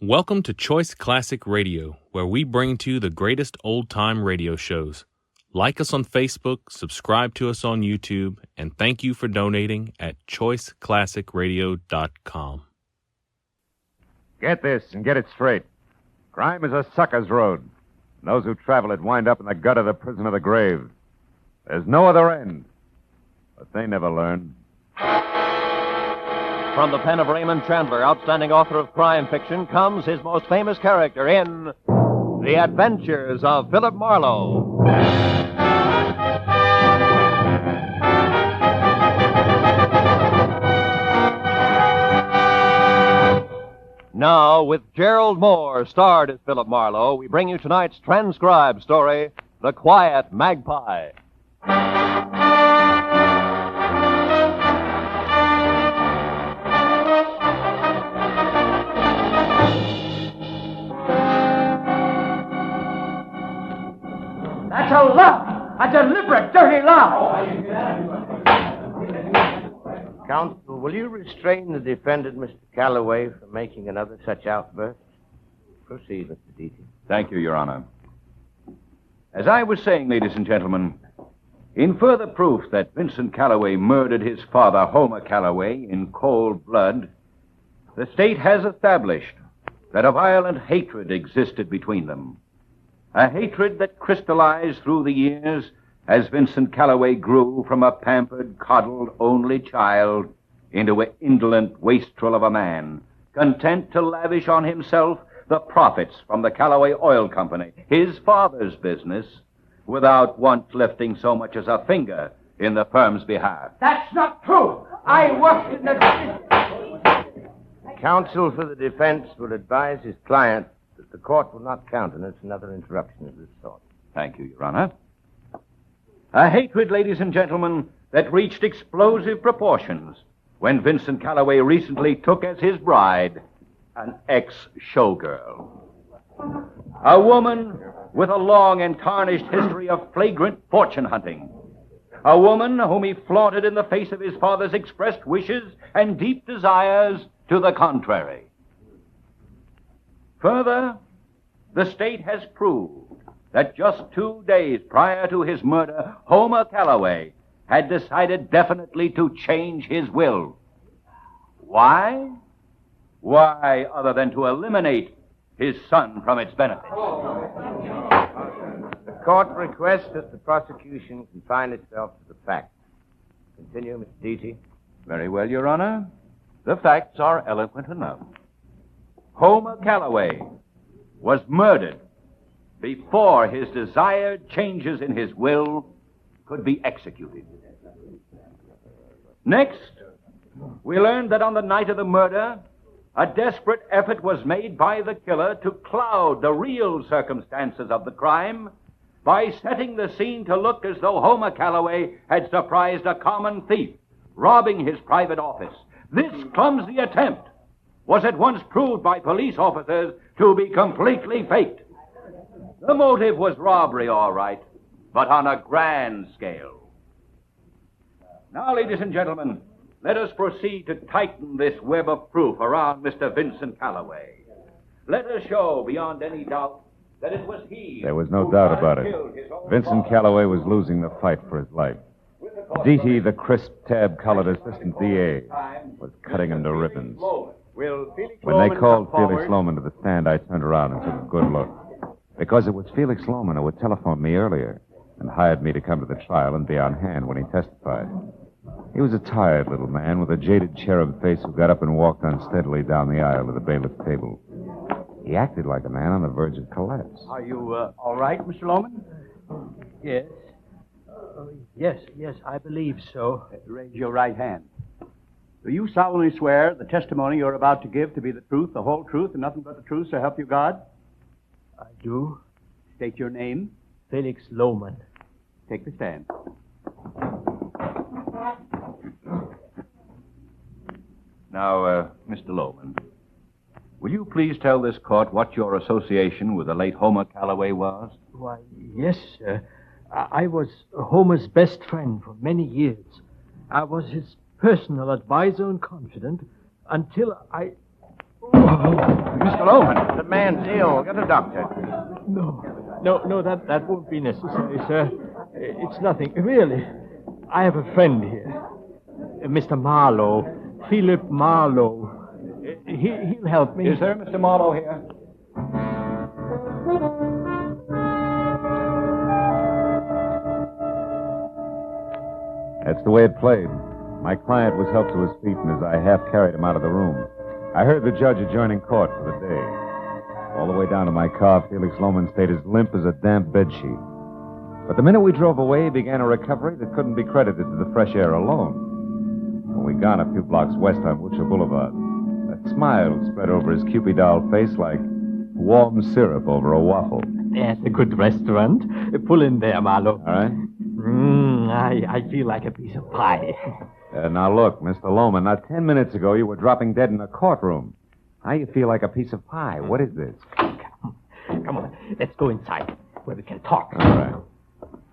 Welcome to Choice Classic Radio, where we bring to you the greatest old-time radio shows. Like us on Facebook, subscribe to us on YouTube, and thank you for donating at choiceclassicradio.com. Get this and get it straight. Crime is a sucker's road. And those who travel it wind up in the gut of the prison of the grave. There's no other end. But they never learn. From the pen of Raymond Chandler, outstanding author of crime fiction, comes his most famous character in The Adventures of Philip Marlowe. Now, with Gerald Moore, starred as Philip Marlowe, we bring you tonight's transcribed story, The Quiet Magpie. That's a lie! A deliberate, dirty lie! Counsel, will you restrain the defendant, Mr. Calloway, from making another such outburst? Proceed, Mr. Deaton. Thank you, Your Honor. As I was saying, ladies and gentlemen, in further proof that Vincent Calloway murdered his father, Homer Calloway, in cold blood, the state has established that a violent hatred existed between them. A hatred that crystallized through the years as Vincent Calloway grew from a pampered, coddled, only child into an indolent wastrel of a man, content to lavish on himself the profits from the Calloway Oil Company, his father's business, without once lifting so much as a finger in the firm's behalf. That's not true! I worked in the... Counsel for the defense will advise his client that the court will not countenance another interruption of this sort. Thank you, Your Honor. A hatred, ladies and gentlemen, that reached explosive proportions when Vincent Calloway recently took as his bride an ex-showgirl. A woman with a long and tarnished history of flagrant fortune hunting. A woman whom he flaunted in the face of his father's expressed wishes and deep desires to the contrary. Further, the state has proved that just 2 days prior to his murder, Homer Calloway had decided definitely to change his will. Why? Why, other than to eliminate his son from its benefits? The court requests that the prosecution confine itself to the facts. Continue, Mr. Deaton. Very well, Your Honor. The facts are eloquent enough. Homer Calloway was murdered before his desired changes in his will could be executed. Next, we learned that on the night of the murder, a desperate effort was made by the killer to cloud the real circumstances of the crime by setting the scene to look as though Homer Calloway had surprised a common thief, robbing his private office. This clumsy attempt was at once proved by police officers to be completely faked. The motive was robbery, all right, but on a grand scale. Now, ladies and gentlemen, let us proceed to tighten this web of proof around Mr. Vincent Calloway. Let us show beyond any doubt that it was he. There was no doubt about it. Vincent Calloway was losing the fight for his life. Deaty, the crisp, tab-colored assistant DA, was cutting him to ribbons. When they called Felix Lohman to the stand, I turned around and took a good look. Because it was Felix Lohman who had telephoned me earlier and hired me to come to the trial and be on hand when he testified. He was a tired little man with a jaded cherub face who got up and walked unsteadily down the aisle to the bailiff's table. He acted like a man on the verge of collapse. Are you all right, Mr. Lohman? Yes. Yes, I believe so. Raise your right hand. Do you solemnly swear the testimony you're about to give to be the truth, the whole truth, and nothing but the truth, so help you God? I do. State your name. Felix Lohman. Take the stand. Now, Mr. Lohman, will you please tell this court what your association with the late Homer Calloway was? Why, yes, sir. I was Homer's best friend for many years. I was his personal advisor and confidant until I... Mr. Lohman. man's ill. Get a doctor. No, that won't be necessary, sir. It's nothing. Really. I have a friend here. Mr. Marlowe. Philip Marlowe. He'll help me. Is there Mr. Marlowe here? That's the way it played. My client was helped to his feet, and as I half carried him out of the room, I heard the judge adjourning court for the day. All the way down to my car, Felix Lohman stayed as limp as a damp bedsheet. But the minute we drove away, he began a recovery that couldn't be credited to the fresh air alone. When we got a few blocks west on Wilshire Boulevard, a smile spread over his Cupid-doll face like warm syrup over a waffle. There's a good restaurant. Pull in there, Marlowe. All right? I feel like a piece of pie. Now, look, Mr. Lohman, not 10 minutes ago you were dropping dead in a courtroom. Now you feel like a piece of pie. What is this? Come on, let's go inside where we can talk. All right.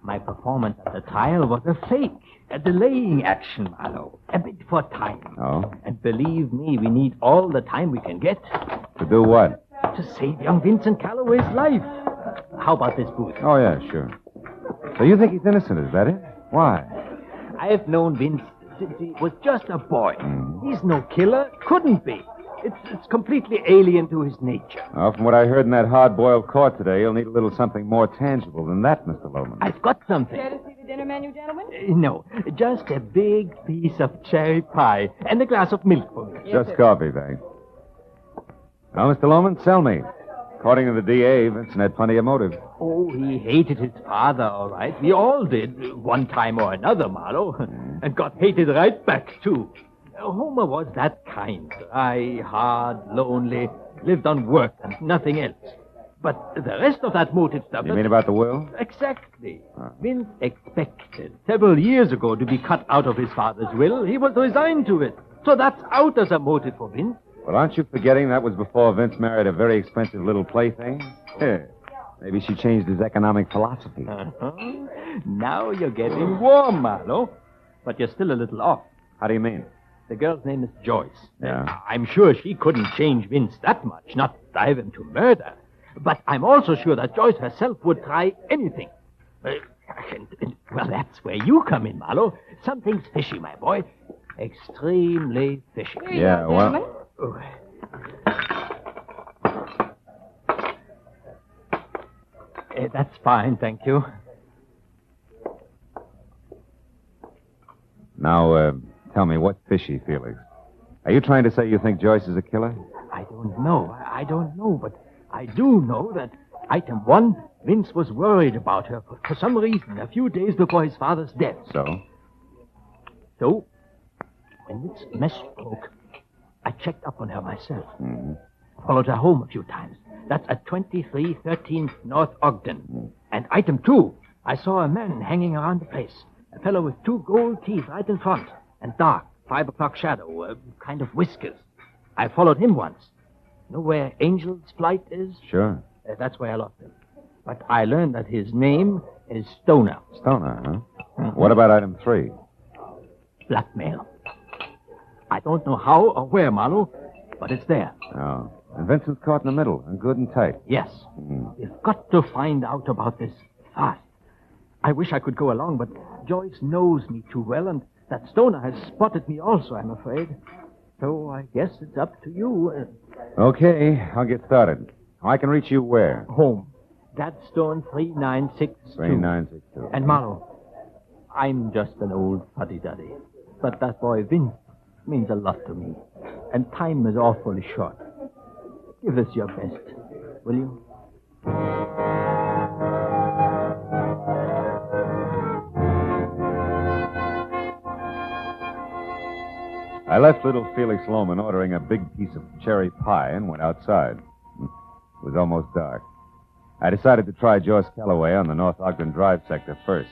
My performance at the trial was a fake, a delaying action, Marlowe. A bit for time. Oh? And believe me, we need all the time we can get To do what? to save young Vincent Calloway's life. How about this booth? Oh, yeah, sure. So you think he's innocent, is that it? Why? I've known Vince since he was just a boy. Mm-hmm. He's no killer. Couldn't be. It's completely alien to his nature. Well, from what I heard in that hard-boiled court today, you'll need a little something more tangible than that, Mr. Lohman. I've got something. Care to see the dinner menu, gentlemen? No, just a big piece of cherry pie and a glass of milk for me. Just coffee, thanks. Now, Mr. Lohman, sell me. According to the DA, Vincent had plenty of motive. Oh, he hated his father, all right. We all did, one time or another, Marlowe. And got hated right back, too. Homer was that kind. Dry, hard, lonely, lived on work and nothing else. But the rest of that motive stuff... You mean about the will? Exactly. Vince expected several years ago to be cut out of his father's will. He was resigned to it. So that's out as a motive for Vince. Well, aren't you forgetting that was before Vince married a very expensive little plaything? Maybe she changed his economic philosophy. Now you're getting warm, Marlowe. But you're still a little off. How do you mean? The girl's name is Joyce. Yeah. I'm sure she couldn't change Vince that much, not drive him to murder. But I'm also sure that Joyce herself would try anything. Well, that's where you come in, Marlowe. Something's fishy, my boy. Extremely fishy. Yeah, well... Oh. That's fine, thank you. Now, tell me, what's fishy, Felix? Are you trying to say you think Joyce is a killer? I don't know, but I do know that, item one, Vince was worried about her for some reason a few days before his father's death. So, when this mess broke, I checked up on her myself. Mm-hmm. Followed her home a few times. That's at 2313 North Ogden. And item two, I saw a man hanging around the place. A fellow with two gold teeth right in front. And dark, 5 o'clock shadow, a kind of whiskers. I followed him once. Know where Angel's Flight is? Sure. That's where I lost him. But I learned that his name is Stoner. Stoner, huh? Mm-hmm. What about item 3? Blackmail. I don't know how or where, Marlowe, but it's there. Oh. And Vincent's caught in the middle, and good and tight. Yes. We've got to find out about this fast. I wish I could go along, but Joyce knows me too well, and that Stoner has spotted me also, I'm afraid. So I guess it's up to you. Okay, I'll get started. I can reach you where? Home. Gladstone 3962. 3962. And Marlowe, I'm just an old fuddy-duddy. But that boy Vince means a lot to me. And time is awfully short. Give us your best, will you? I left little Felix Lohman ordering a big piece of cherry pie and went outside. It was almost dark. I decided to try Joyce Calloway on the North Ogden Drive sector first.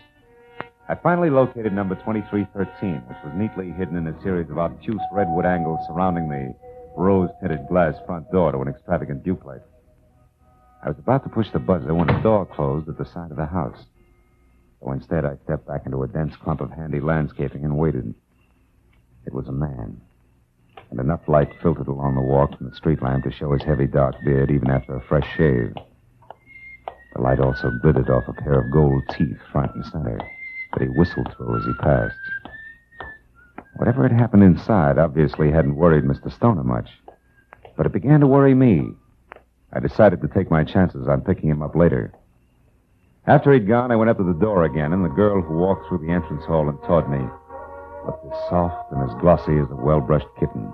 I finally located number 2313, which was neatly hidden in a series of obtuse redwood angles surrounding the rose-tinted glass front door to an extravagant duplex. I was about to push the buzzer when a door closed at the side of the house. So instead, I stepped back into a dense clump of handy landscaping and waited. It was a man. and enough light filtered along the walk from the street lamp to show his heavy dark beard even after a fresh shave. The light also glittered off a pair of gold teeth front and center that he whistled through as he passed. Whatever had happened inside obviously hadn't worried Mr. Stoner much, but it began to worry me. I decided to take my chances on picking him up later. After he'd gone, I went up to the door again, and the girl who walked through the entrance hall and taught me looked as soft and as glossy as a well-brushed kitten.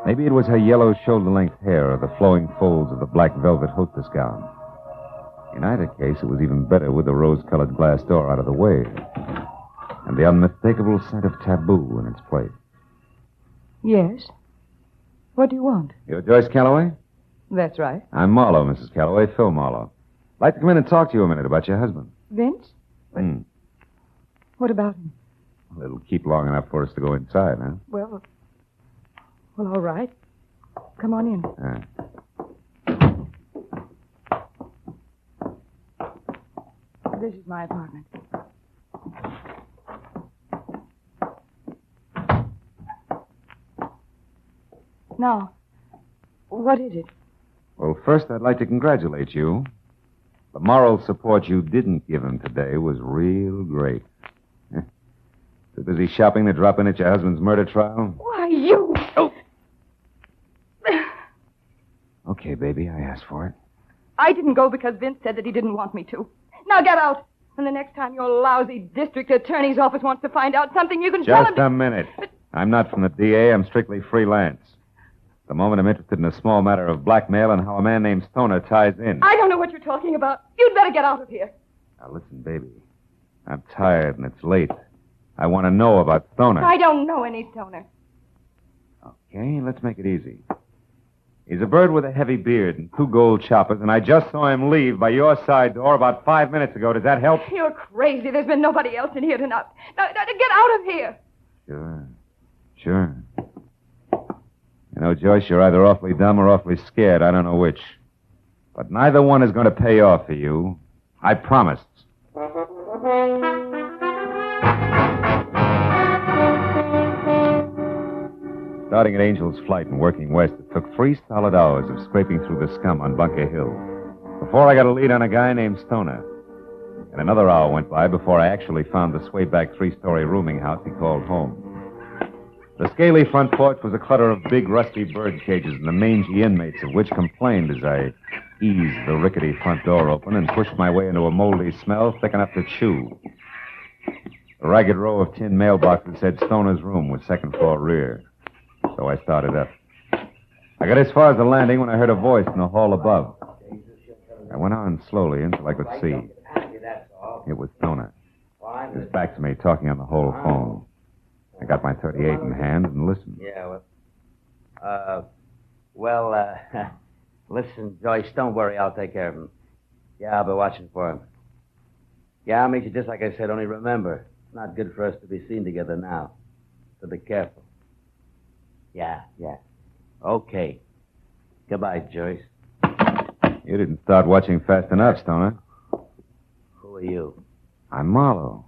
Maybe it was her yellow shoulder-length hair or the flowing folds of the black velvet hostess gown. In either case, it was even better with the rose-colored glass door out of the way and the unmistakable scent of taboo in its place. Yes? What do you want? You're Joyce Calloway? That's right. I'm Marlowe, Mrs. Calloway, Phil Marlowe. I'd like to come in and talk to you a minute about your husband. Vince? What about him? Well, it'll keep long enough for us to go inside, huh? Well, all right. Come on in. This is my apartment. Now, what is it? Well, first, I'd like to congratulate you. The moral support you didn't give him today was real great. Too busy shopping to drop in at your husband's murder trial? Why, you... Oh! Okay, baby, I asked for it. I didn't go because Vince said that he didn't want me to. Now get out. And the next time your lousy district attorney's office wants to find out something, you can tell him... Just a minute. I'm not from the DA. I'm strictly freelance. At the moment, I'm interested in a small matter of blackmail and how a man named Stoner ties in. I don't know what you're talking about. You'd better get out of here. Now, listen, baby. I'm tired and it's late. I want to know about Stoner. I don't know any Stoner. Okay, let's make it easy. He's a bird with a heavy beard and 2 gold choppers, and I just saw him leave by your side door about 5 minutes ago. Does that help? You're crazy. There's been nobody else in here tonight. Now, get out of here. Sure. You know, Joyce, you're either awfully dumb or awfully scared. I don't know which. But neither one is going to pay off for you. I promised. Starting at Angel's Flight and working west, it took 3 solid hours of scraping through the scum on Bunker Hill before I got a lead on a guy named Stoner. And another hour went by before I actually found the swayback 3-story rooming house he called home. The scaly front porch was a clutter of big, rusty bird cages, and the mangy inmates of which complained as I eased the rickety front door open and pushed my way into a moldy smell thick enough to chew. A ragged row of tin mailboxes said Stoner's room was second floor rear. So I started up. I got as far as the landing when I heard a voice in the hall above. I went on slowly until I could see. It was Stoner. His back to me, talking on the whole phone. I got my .38 in hand and listened. Yeah, listen, Joyce, don't worry. I'll take care of him. Yeah, I'll be watching for him. Yeah, I'll meet you just like I said, only remember, it's not good for us to be seen together now. So be careful. Yeah. Okay. Goodbye, Joyce. You didn't start watching fast enough, Stoner. Who are you? I'm Marlowe.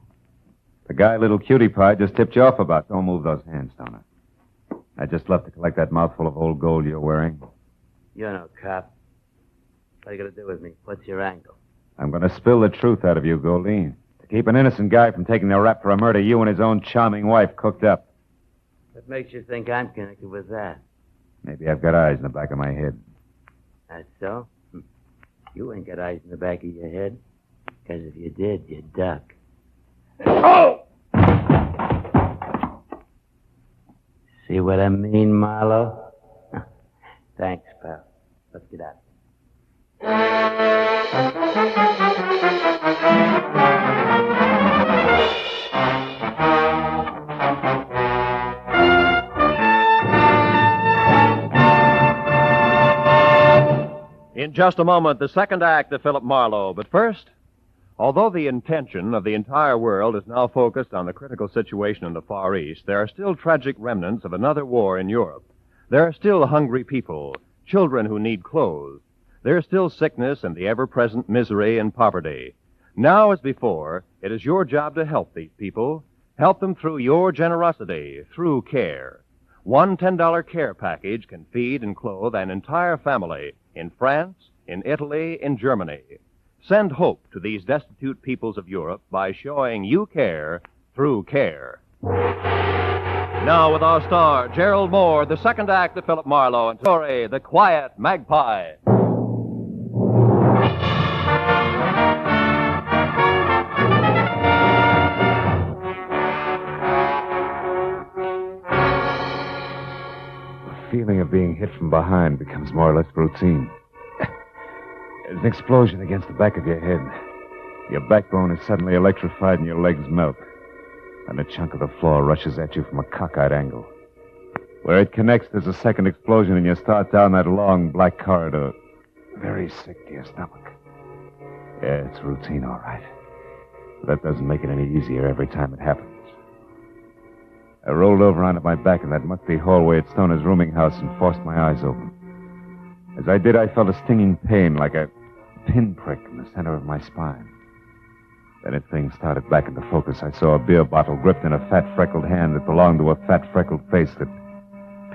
The guy little cutie pie just tipped you off about. Don't move those hands, Stoner. I just left to collect that mouthful of old gold you're wearing. You're no cop. What are you going to do with me? What's your angle? I'm going to spill the truth out of you, Goldie. To keep an innocent guy from taking the rap for a murder you and his own charming wife cooked up. What makes you think I'm connected with that? Maybe I've got eyes in the back of my head. That's so? You ain't got eyes in the back of your head. Because if you did, you'd duck. Oh! See what I mean, Marlowe? Thanks, pal. Let's get out. In just a moment, the second act of Philip Marlowe. But first, although the intention of the entire world is now focused on the critical situation in the Far East, there are still tragic remnants of another war in Europe. There are still hungry people, children who need clothes. There is still sickness and the ever-present misery and poverty. Now, as before, it is your job to help these people. Help them through your generosity, through care. One $10 care package can feed and clothe an entire family in France, in Italy, in Germany. Send hope to these destitute peoples of Europe by showing you care through care. Now with our star, Gerald Moore, the second act of Philip Marlowe, and story, The Quiet Magpie. The feeling of being hit from behind becomes more or less routine. There's an explosion against the back of your head. Your backbone is suddenly electrified and your legs melt. And a chunk of the floor rushes at you from a cockeyed angle. Where it connects, there's a second explosion, and you start down that long black corridor. Very sick to your stomach. Yeah, it's routine, all right. But that doesn't make it any easier every time it happens. I rolled over onto my back in that musty hallway at Stoner's rooming house and forced my eyes open. As I did, I felt a stinging pain like a pinprick in the center of my spine. Then as things started back into focus, I saw a beer bottle gripped in a fat, freckled hand that belonged to a fat, freckled face that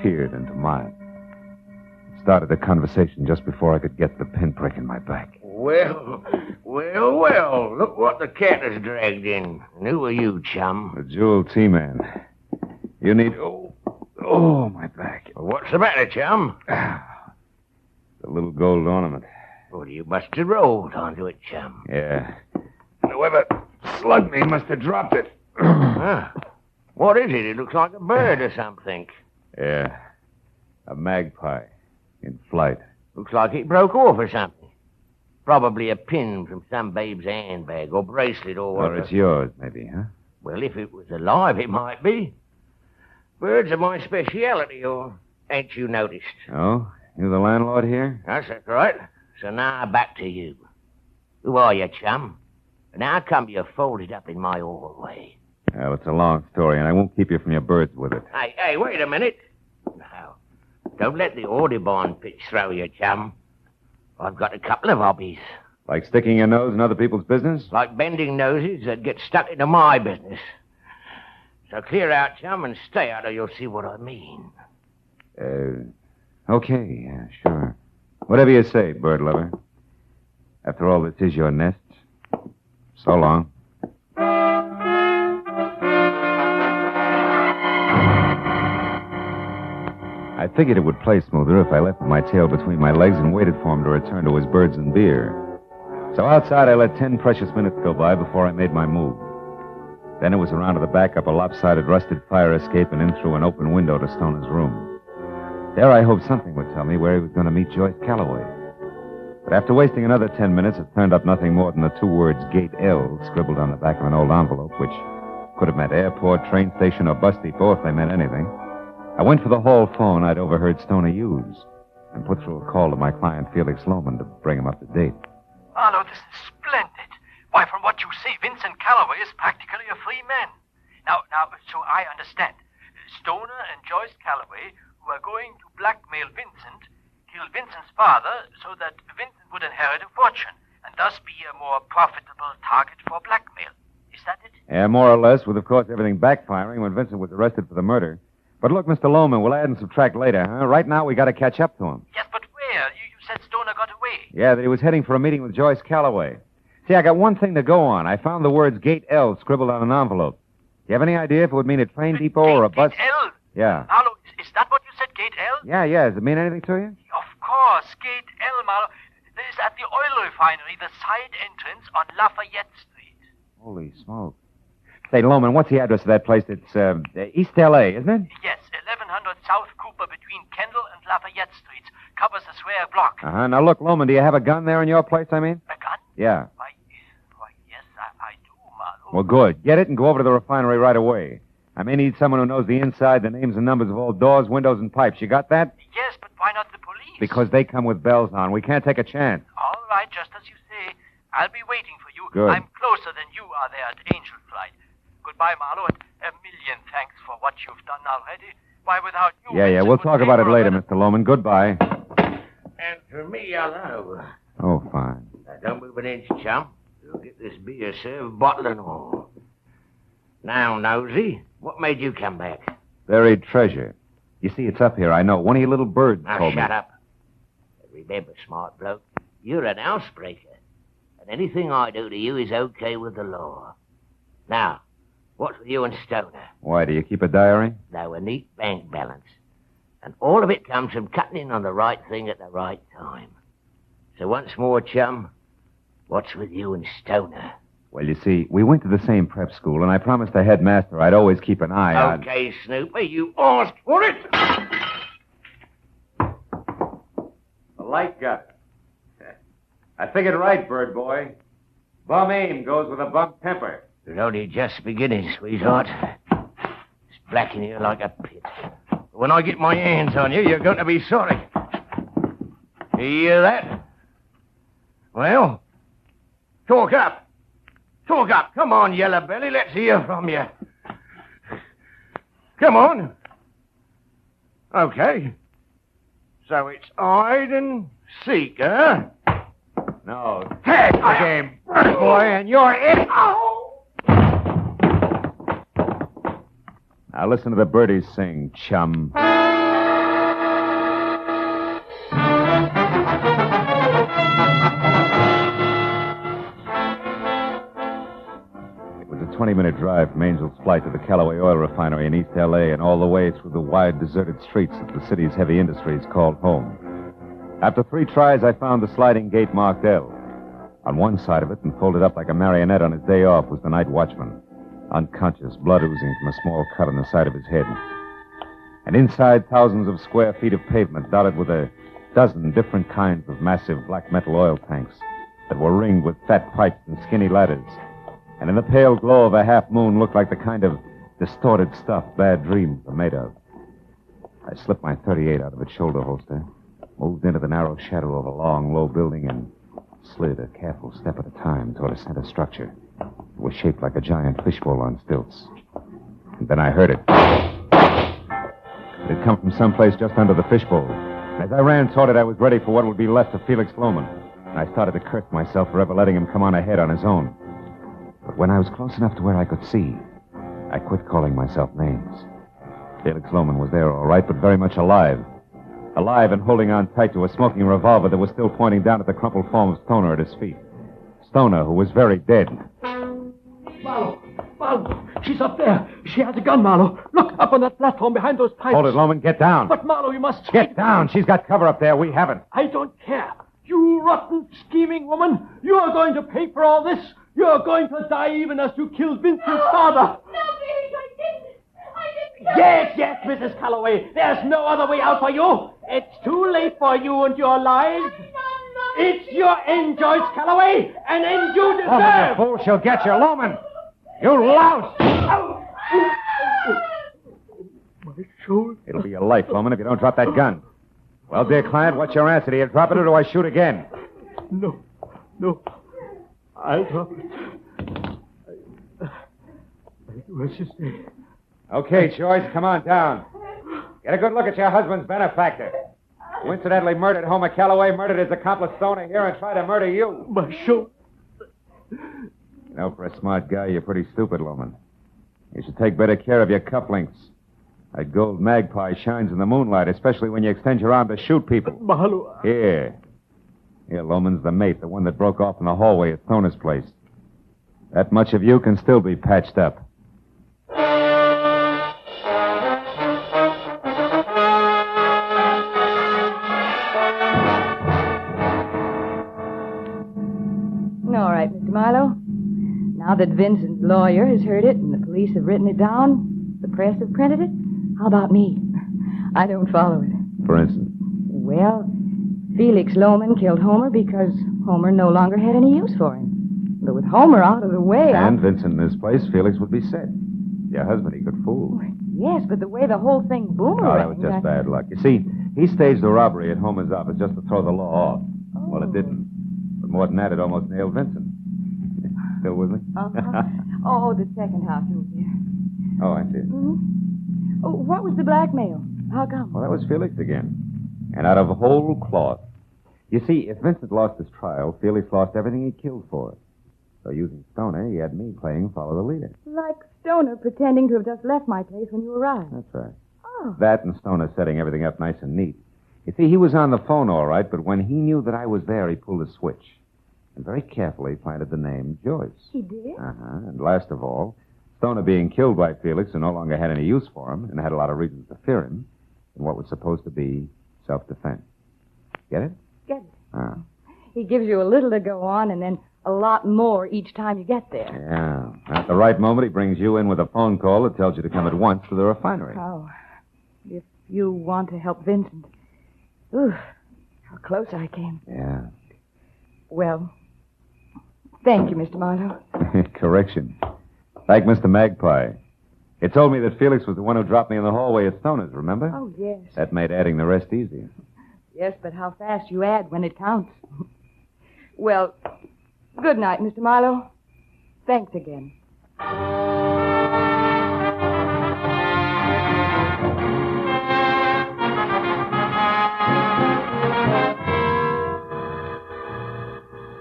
peered into mine. It started a conversation just before I could get the pinprick in my back. Well, look what the cat has dragged in. And who are you, chum? The Jewel T-Man. You need... Oh, my back. What's the matter, chum? The little gold ornament. Well, you must have rolled onto it, chum. Yeah. Whoever slugged me must have dropped it. What is it? It looks like a bird or something. Yeah. A magpie. In flight. Looks like it broke off or something. Probably a pin from some babe's handbag or bracelet or whatever. Or it's yours, maybe, huh? Well, if it was alive, it might be. Birds are my speciality, or ain't you noticed? Oh? You the landlord here? That's right. So now back to you. Who are you, chum? And how come you're folded up in my hallway? Well, it's a long story, and I won't keep you from your birds with it. Hey, wait a minute. Now, don't let the Audubon pitch throw you, chum. I've got a couple of hobbies. Like sticking your nose in other people's business? Like bending noses that get stuck into my business. So clear out, chum, and stay out, or you'll see what I mean. Okay, yeah, sure. Whatever you say, bird lover. After all, this is your nest. So long. I figured it would play smoother if I left my tail between my legs and waited for him to return to his birds and beer. So outside, I let 10 precious minutes go by before I made my move. Then it was around to the back up a lopsided, rusted fire escape and in through an open window to Stoner's room. There I hoped something would tell me where he was going to meet Joyce Calloway. But after wasting another 10 minutes, it turned up nothing more than the two words Gate L scribbled on the back of an old envelope, which could have meant airport, train station, or bus depot if they meant anything. I went for the hall phone I'd overheard Stoner use and put through a call to my client, Felix Lohman, to bring him up to date. Marlowe, this is splendid. Why, from what you say, Vincent Calloway is practically a free man. Now, so I understand. Stoner and Joyce Calloway, who are going to blackmail Vincent, kill Vincent's father so that Vincent would inherit a fortune and thus be a more profitable target for blackmail. Is that it? Yeah, more or less, with, of course, everything backfiring when Vincent was arrested for the murder. But look, Mr. Lohman, we'll add and subtract later, huh? Right now, we got to catch up to him. Yes, but where? You said Stoner got away. Yeah, that he was heading for a meeting with Joyce Calloway. See, I got one thing to go on. I found the words Gate L scribbled on an envelope. Do you have any idea if it would mean a train depot or a bus? Gate L? Yeah. Marlowe, is that what you said, Gate L? Yeah. Does it mean anything to you? Of course, Gate L, Marlowe. This is at the oil refinery, the side entrance on Lafayette Street. Holy smoke. Say, Lohman, what's the address of that place? It's East L.A., isn't it? Yes, 1100 South Cooper between Kendall and Lafayette Streets. Covers the square block. Uh-huh. Now, look, Lohman, do you have a gun there in your place, I mean? A gun? Yeah. Why, yes, I do, Marlowe. Well, good. Get it and go over to the refinery right away. I may need someone who knows the inside, the names and numbers of all doors, windows, and pipes. You got that? Yes, but why not the police? Because they come with bells on. We can't take a chance. All right, just as you say. I'll be waiting for you. Good. I'm closer than you are there at Angel Flight. Goodbye, Marlowe, and a million thanks for what you've done already. Why, without you... Yeah, we'll talk about it later, Mr. Lohman. Goodbye. And for me, hello. Oh, fine. Now, don't move an inch, chum. You'll get this beer served, bottle and all. Now, Nosy, what made you come back? Buried treasure. You see, it's up here, I know. One of your little birds Now, told me. shut up. Remember, smart bloke, you're an housebreaker. And anything I do to you is okay with the law. Now, what's with you and Stoner? Why, do you keep a diary? Now, a neat bank balance. And all of it comes from cutting in on the right thing at the right time. So once more, chum, what's with you and Stoner? Well, you see, we went to the same prep school, and I promised the headmaster I'd always keep an eye on... Okay, Snooper, you asked for it. The light got it. I figured right, bird boy. Bum aim goes with a bum temper. It's only just beginning, sweetheart. It's black in here like a pit. But when I get my hands on you, you're going to be sorry. You hear that? Well, talk up. Talk up. Come on, Yellow Belly. Let's hear from you. Come on. Okay. So it's hide and seek, huh? No. Tag the game, bird boy, and you're it. Now listen to the birdies sing, chum. It was a 20-minute drive from Angel's Flight to the Callaway Oil Refinery in East L.A. and all the way through the wide, deserted streets of the city's heavy industries called home. After 3 tries, I found the sliding gate marked L. On one side of it, and folded up like a marionette on his day off, was the night watchman, unconscious, blood oozing from a small cut on the side of his head. And inside, thousands of square feet of pavement dotted with a dozen different kinds of massive black metal oil tanks that were ringed with fat pipes and skinny ladders. And in the pale glow of a half moon looked like the kind of distorted stuff bad dreams are made of. I slipped my .38 out of its shoulder holster, moved into the narrow shadow of a long, low building, and slid a careful step at a time toward a center structure. It was shaped like a giant fishbowl on stilts. And then I heard it. It had come from someplace just under the fishbowl. And as I ran toward it, I was ready for what would be left of Felix Lohman. And I started to curse myself for ever letting him come on ahead on his own. But when I was close enough to where I could see, I quit calling myself names. Felix Lohman was there all right, but very much alive. Alive and holding on tight to a smoking revolver that was still pointing down at the crumpled form of Stoner at his feet. Stoner, who was very dead. Marlowe! Marlowe! She's up there! She has a gun, Marlowe! Look, up on that platform behind those pipes! Hold it, Lohman. Get down. But, Marlowe, you must... Get down. She's got cover up there. We haven't. I don't care. You rotten, scheming woman! You are going to pay for all this! You're going to die even as you killed Vincent's father! No, Felix, I didn't! Yes, Mrs. Calloway. There's no other way out for you. It's too late for you and your lives. It's your end, Joyce Calloway, an end you deserve. Lohman, you fool. She'll get you. Lohman. You louse. My shoulder. It'll be your life, Lohman, if you don't drop that gun. Well, dear client, what's your answer? Do you drop it or do I shoot again? No. I'll drop it. Where's your stay? Okay, Joyce, come on down. Get a good look at your husband's benefactor, who incidentally murdered Homer Calloway, murdered his accomplice Stoner here, and tried to murder you. My shoulder. You know, for a smart guy, you're pretty stupid, Lohman. You should take better care of your cufflinks. That gold Magpie shines in the moonlight, especially when you extend your arm to shoot people. Marlowe. Here, Lohman's the mate, the one that broke off in the hallway at Stoner's place. That much of you can still be patched up. All right, Mr. Marlowe. Now that Vincent's lawyer has heard it and the police have written it down, the press have printed it, how about me? I don't follow it. For instance? Well, Felix Lohman killed Homer because Homer no longer had any use for him. But with Homer out of the way... And Vincent in his place, Felix would be set. Your husband he could fool. Yes, but the way the whole thing boomeranged... Oh, that was just bad luck. You see, he staged a robbery at Homer's office just to throw the law off. Oh. Well, it didn't. But more than that, it almost nailed Vincent. Still with me? Uh-huh. Oh, the second house over there. Oh, I see. Mm-hmm. Oh, what was the blackmail? How come? Well, that was Felix again. And out of whole cloth. You see, if Vincent lost his trial, Felix lost everything he killed for. So using Stoner, he had me playing follow the leader. Like Stoner pretending to have just left my place when you arrived. That's right. Oh. That and Stoner setting everything up nice and neat. You see, he was on the phone all right, but when he knew that I was there, he pulled a switch. And very carefully planted the name Joyce. He did? Uh-huh. And last of all, Stoner being killed by Felix, who no longer had any use for him and had a lot of reasons to fear him, in what was supposed to be self-defense. Get it? Get it. Ah. He gives you a little to go on and then a lot more each time you get there. Yeah. At the right moment, he brings you in with a phone call that tells you to come at once to the refinery. Oh, if you want to help Vincent. Ooh, how close I came. Yeah. Well, thank you, Mr. Marlowe. Correction. Thank Mr. Magpie. It told me that Felix was the one who dropped me in the hallway at Stoner's, remember? Oh, yes. That made adding the rest easier. Yes, but how fast you add when it counts. Well, good night, Mr. Marlowe. Thanks again.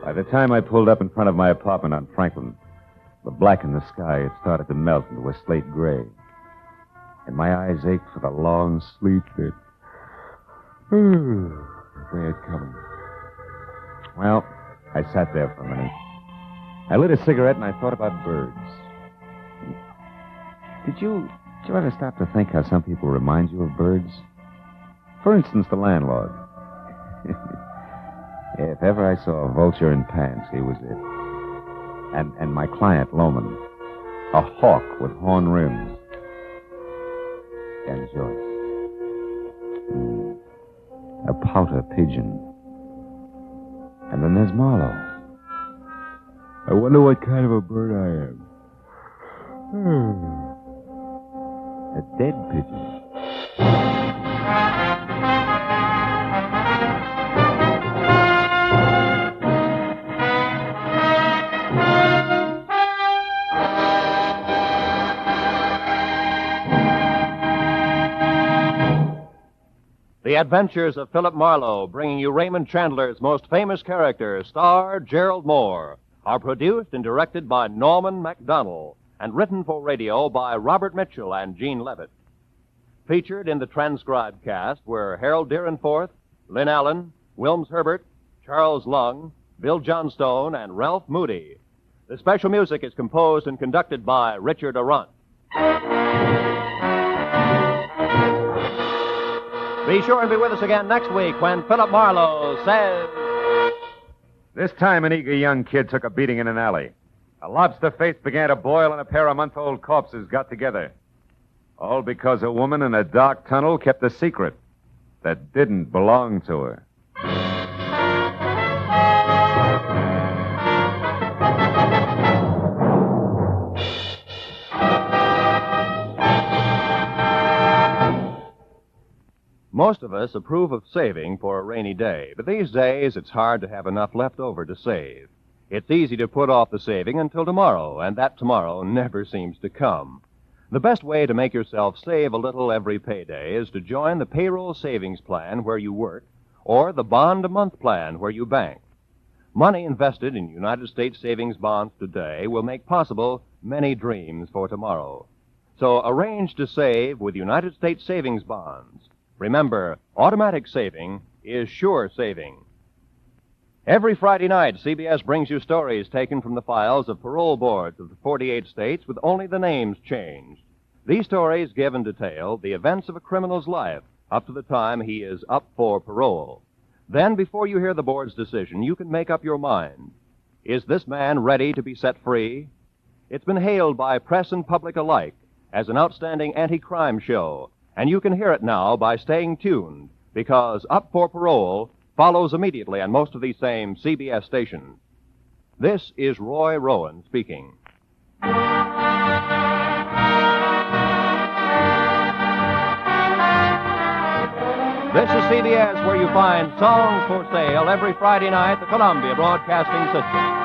By the time I pulled up in front of my apartment on Franklin, the black in the sky had started to melt into a slate gray. And my eyes ached for the long sleep that they had coming. Well, I sat there for a minute. I lit a cigarette and I thought about birds. Did you ever stop to think how some people remind you of birds? For instance, the landlord. If ever I saw a vulture in pants, he was it. And my client, Loman, a hawk with horn rims. And Joyce. A pouter pigeon. And then there's Marlowe. I wonder what kind of a bird I am. A dead pigeon. The Adventures of Philip Marlowe, bringing you Raymond Chandler's most famous character, star Gerald Moore, are produced and directed by Norman MacDonald and written for radio by Robert Mitchell and Gene Levitt. Featured in the transcribed cast were Harold Deerenforth, Lynn Allen, Wilms Herbert, Charles Lung, Bill Johnstone, and Ralph Moody. The special music is composed and conducted by Richard Arant. Be sure and be with us again next week when Philip Marlowe says... This time, an eager young kid took a beating in an alley. A lobster face began to boil, and a pair of month-old corpses got together. All because a woman in a dark tunnel kept a secret that didn't belong to her. Most of us approve of saving for a rainy day, but these days it's hard to have enough left over to save. It's easy to put off the saving until tomorrow, and that tomorrow never seems to come. The best way to make yourself save a little every payday is to join the payroll savings plan where you work or the bond-a-month plan where you bank. Money invested in United States savings bonds today will make possible many dreams for tomorrow. So arrange to save with United States savings bonds. Remember, automatic saving is sure saving. Every Friday night, CBS brings you stories taken from the files of parole boards of the 48 states with only the names changed. These stories give in detail the events of a criminal's life up to the time he is up for parole. Then, before you hear the board's decision, you can make up your mind. Is this man ready to be set free? It's been hailed by press and public alike as an outstanding anti-crime show, and you can hear it now by staying tuned, because Up for Parole follows immediately on most of these same CBS stations. This is Roy Rowan speaking. This is CBS, where you find Songs for Sale every Friday night, the Columbia Broadcasting System.